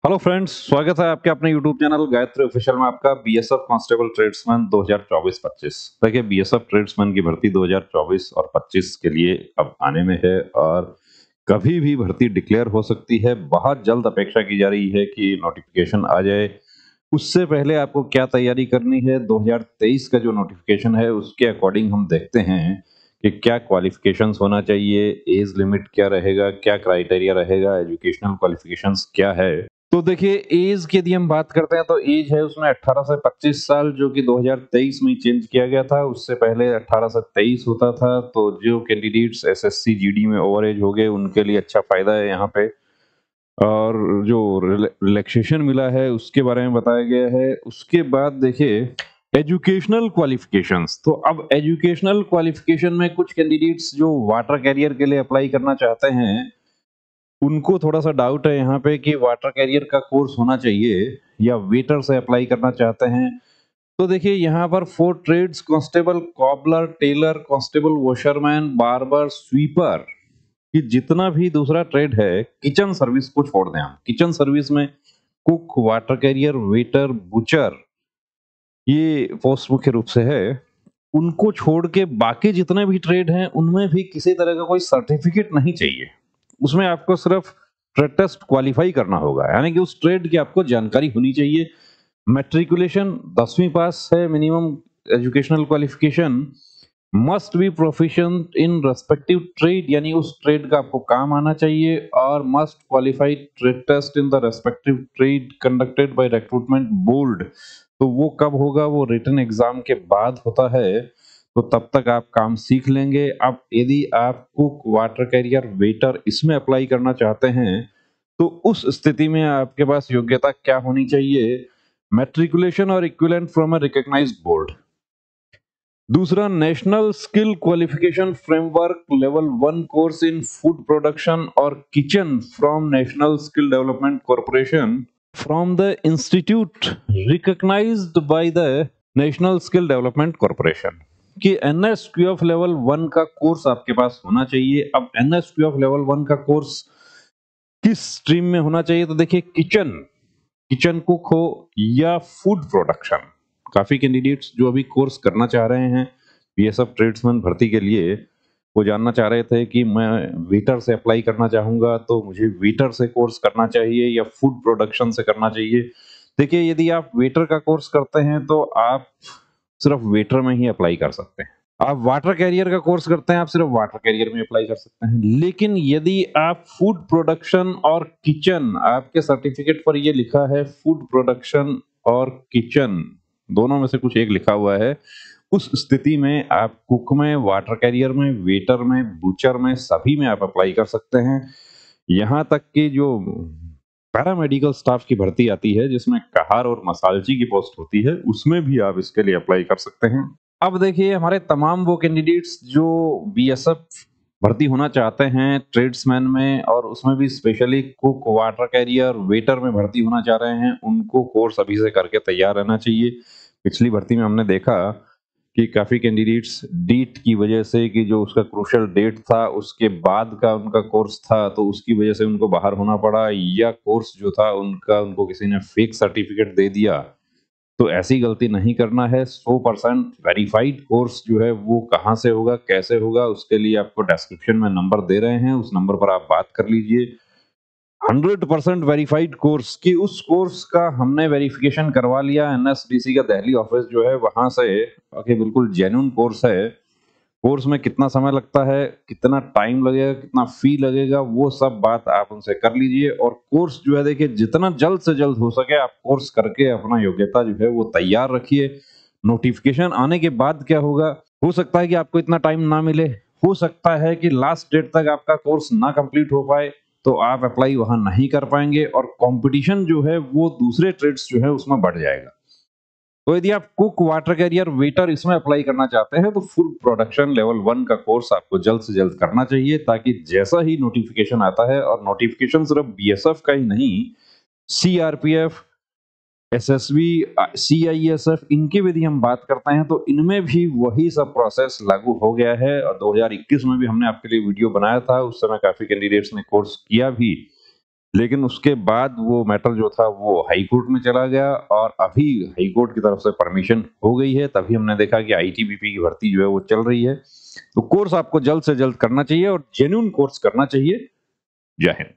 Hello friends, स्वागत है आपके अपने यूट्यूब चैनल गायत्री ऑफिशियल में आपका बीएसएफ कांस्टेबल ट्रेड्समैन 2024-25। देखिए, बीएसएफ ट्रेड्समैन की भर्ती 2024 और 25 के लिए अब आने में है और कभी भी भर्ती डिक्लेयर हो सकती है। बहुत जल्द अपेक्षा की जा रही है कि नोटिफिकेशन आ जाए। उससे पहले आपको क्या तैयारी करनी है, 2023 का जो नोटिफिकेशन है उसके अकॉर्डिंग हम देखते हैं कि क्या क्वालिफिकेशंस होना चाहिए, एज लिमिट क्या रहेगा, क्या क्राइटेरिया रहेगा, एजुकेशनल क्वालिफिकेशंस क्या है। तो देखिए, एज की यदि हम बात करते हैं तो एज है उसमें 18 से 25 साल, जो कि 2023 में चेंज किया गया था। उससे पहले 18 से 23 होता था। तो जो कैंडिडेट्स एसएससी जीडी में ओवर एज हो गए उनके लिए अच्छा फायदा है यहाँ पे। और जो रिलैक्सेशन मिला है उसके बारे में बताया गया है। उसके बाद देखिए, एजुकेशनल क्वालिफिकेशंस। तो अब एजुकेशनल क्वालिफिकेशन में कुछ कैंडिडेट्स जो वाटर कैरियर के लिए अप्लाई करना चाहते हैं उनको थोड़ा सा डाउट है यहाँ पे कि वाटर कैरियर का कोर्स होना चाहिए या वेटर से अप्लाई करना चाहते हैं। तो देखिए, यहाँ पर 4 trades: constable, cobbler, tailor, constable, washerman, barber, sweeper, कि जितना भी दूसरा ट्रेड है, किचन सर्विस को छोड़ दें हम। किचन सर्विस में cook, water career, waiter, butcher, ये पोस्ट मुख्य रूप से है। उनको छोड़ के बाकी जितने भी ट्रेड हैं उनमें भी किसी तरह का कोई सर्टिफिकेट नहीं चाहिए। उसमें आपको सिर्फ ट्रेड टेस्ट क्वालिफाई करना होगा, यानी कि उस ट्रेड की आपको जानकारी होनी चाहिए। मैट्रिकुलेशन 10वीं पास है minimum educational qualification. Must be proficient in respective trade, यानी उस ट्रेड का आपको काम आना चाहिए। और must qualified trade test in the respective trade conducted by recruitment board. तो वो कब होगा? वो रिटन एग्जाम के बाद होता है। तो तब तक आप काम सीख लेंगे। अब यदि आप कुक, वाटर कैरियर, वेटर इसमें अप्लाई करना चाहते हैं तो उस स्थिति में आपके पास योग्यता क्या होनी चाहिए? मैट्रिकुलेशन और equivalent from a recognised board. दूसरा, national skill qualification framework level 1 course in food production और kitchen from national skill development corporation from the institute recognised by the national skill development corporation. कि NSQF level 1 का course आपके पास होना चाहिए। अब NSQF level 1 का course किस stream में होना चाहिए? तो देखिए, किचन किचन कुक हो या फूड प्रोडक्शन। काफी कैंडिडेट्स जो अभी कोर्स करना चाह रहे हैं बीएसएफ ट्रेड्समैन भर्ती के लिए, वो जानना चाह रहे थे कि मैं वेटर से अप्लाई करना चाहूंगा तो मुझे वेटर से कोर्स करना चाहिए या फूड प्रोडक्शन से करना चाहिए। देखिए, यदि आप वेटर का कोर्स करते हैं तो आप सिर्फ वेटर में ही अप्लाई कर सकते हैं। आप वाटर कैरियर का कोर्स करते हैं, आप सिर्फ वाटर कैरियर में अप्लाई कर सकते हैं। लेकिन यदि आप फूड प्रोडक्शन और किचन, आपके सर्टिफिकेट पर ये लिखा है फूड प्रोडक्शन और किचन, दोनों में से कुछ एक लिखा हुआ है, उस स्थिति में आप कुक में, वाटर कैरियर में, वेटर में, बुचर में, सभी में आप अप्लाई कर सकते हैं। यहाँ तक कि जो पैरामेडिकल स्टाफ की भर्ती आती है जिसमें कहार और मसालची की पोस्ट होती है, उसमें भी आप इसके लिए अप्लाई कर सकते हैं। अब देखिए, हमारे तमाम वो कैंडिडेट्स जो बीएसएफ भर्ती होना चाहते हैं ट्रेड्समैन में, और उसमें भी specially cook, water career, waiter में भर्ती होना चाह रहे हैं, उनको कोर्स अभी से करके तैयार रहना चाहिए। पिछली भर्ती में हमने देखा कि काफी कैंडिडेट्स डीट की वजह से, कि जो उसका क्रूशियल डेट था उसके बाद का उनका कोर्स था, तो उसकी वजह से उनको बाहर होना पड़ा, या कोर्स जो था उनका, उनको किसी ने फेक सर्टिफिकेट दे दिया। तो ऐसी गलती नहीं करना है। 100% वेरीफाइड कोर्स जो है वो कहाँ से होगा, कैसे होगा, उसके लिए आपको डिस्क्रिप्शन में नंबर दे रहे हैं, उस नंबर पर आप बात कर लीजिए। 100% वेरीफाइड कोर्स, कि उस कोर्स का हमने वेरिफिकेशन करवा लिया एनएसडीसी का दिल्ली ऑफिस जो है वहां से, कि बिल्कुल जेन्युइन कोर्स है। कोर्स में कितना समय लगता है, कितना टाइम लगेगा, कितना फी लगेगा, वो सब बात आप उनसे कर लीजिए। और कोर्स जो है, देखिए, जितना जल्द से जल्द हो सके आप कोर्स करके अपना योग्यता जो है वो तैयार रखिए। नोटिफिकेशन आने के बाद क्या होगा, हो सकता है कि आपको इतना टाइम ना मिले, हो सकता है कि लास्ट डेट तक आपका कोर्स ना कंप्लीट हो पाए, तो आप अप्लाई वहां नहीं कर पाएंगे और कंपटीशन जो है वो दूसरे ट्रेड्स जो है उसमें बढ़ जाएगा। तो यदि आप कुक, वाटर कैरियर, वेटर इसमें अप्लाई करना चाहते हैं तो फूड प्रोडक्शन लेवल 1 का कोर्स आपको जल्द से जल्द करना चाहिए, ताकि जैसा ही नोटिफिकेशन आता है, और नोटिफिकेशन सिर्फ बीएसएफ का ही नहीं, सीआरपीएफ, एसएसबी, सीआईएसएफ, इनकी भी यदि हम बात करते हैं तो इनमें भी वही सब प्रोसेस लागू हो गया है। और 2021 में भी हमने आपके लिए वीडियो बनाया था, उस समय काफी कैंडिडेट्स ने कोर्स किया भी। लेकिन उसके बाद वो मैटर जो था वो हाई कोर्ट में चला गया और अभी हाई कोर्ट की तरफ से परमिशन हो गई है, तभी हमने देखा कि आईटीबीपी की भर्ती जो है वो चल रही है। तो कोर्स आपको जल्द से जल्द करना चाहिए और जेन्युइन कोर्स करना चाहिए। जय हिंद।